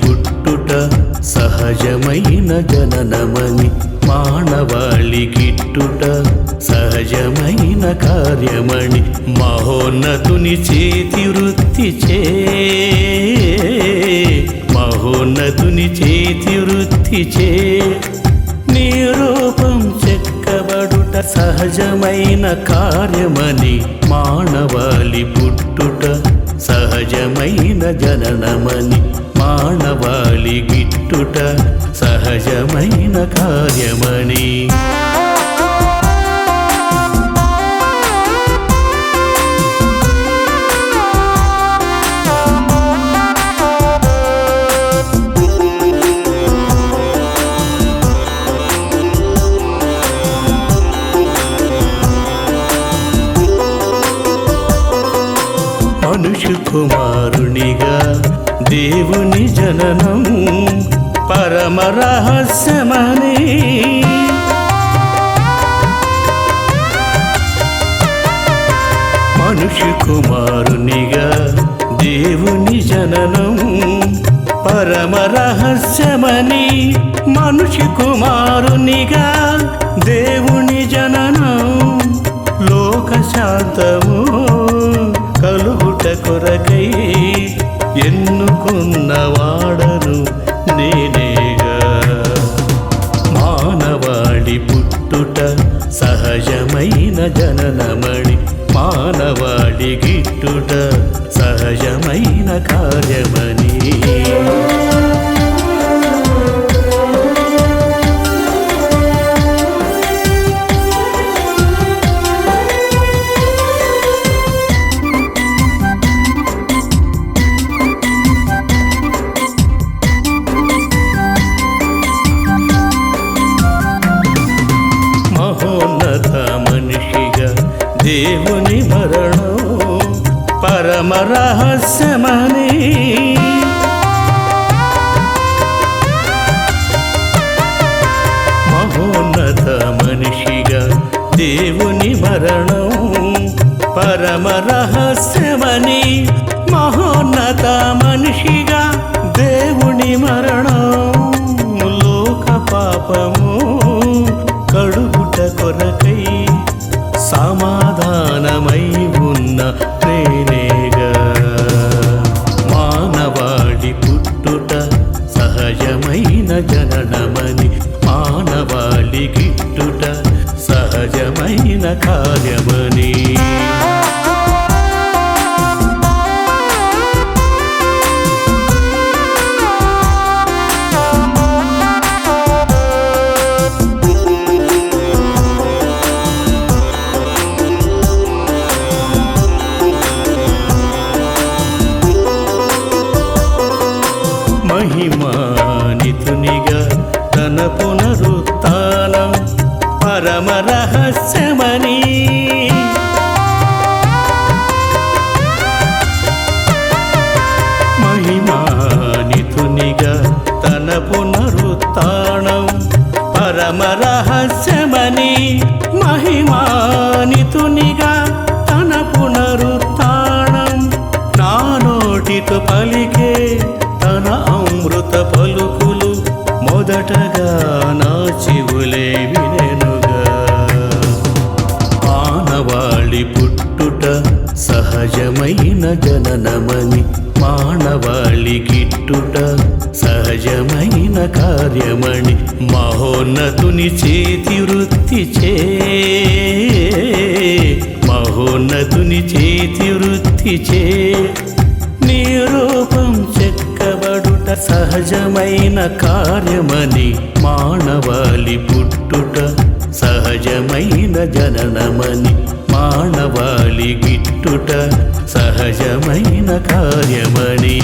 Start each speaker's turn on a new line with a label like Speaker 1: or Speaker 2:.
Speaker 1: పుట్టుట సహజమైన జననమని మానవాళి గిట్టుట సహజమైన కార్యమణి మహోన్నతుని చేతి వృత్తిచే మహోన్నతుని చేతి వృత్తిచే నీ రూపం చెక్కబడుట సహజమైన కార్యమని మానవాళి పుట్టుట సహజమైన జననమని మానవాళి గిట్టుట సహజమైన కార్యమని మనుష్య కుమారునిగా దేవుని జననం పరమ రహస్యమని మనుష్య కుమారునిగా దేవుని జననం పరమ రహస్యమని మనుష్య కుమారునిగా దేవుని జననం లోక శాంతము కలుగుట కొరకై ఎన్నుకున్నవాడను నేనేగా మానవాళి పుట్టుట సహజమైన జననమణి మానవాళి గిట్టుట సహజమైన కార్యమని మహోన్నత మనిషిగా దేవుని మరణం పరమ రహస్యమని మహోన్నత మనిషిగా దేవుని మరణం పరమ రహస్యమని మహోన్నత మనిషిగా దేవుని మరణం లోక పాపము కడుగుట కొరకై సమాధానమై ఉన్న నేనేగా మానవాళి పుట్టుట సహజమైన జననమని మానవాళి గిట్టుట సహజమైన కార్యమని మహిమానితునిగా తన పునరుత్థానం పరమ రహస్యమని మహిమానితునిగా తన పునరుత్థానం పరమ రహస్యమని మహిమానితునిగా తన పునరుత్థానం నా నోటితో పలికే తన అమృత పలుకులు మొదటగా నా చెవులే వినెనుగా మానవాళి పుట్టుట సహజమైన జననమని మానవాళి గిట్టుట సహజమైన కార్యమణి మహోన్నతుని చేతి వృత్తిచే మహోన్నతుని చేతి వృత్తిచే నీ రూపం చెక్కబడుట సహజమైన కార్యమని మానవాళి పుట్టుట సహజమైన జననమని మానవాళి గిట్టుట సహజమైన కార్యమని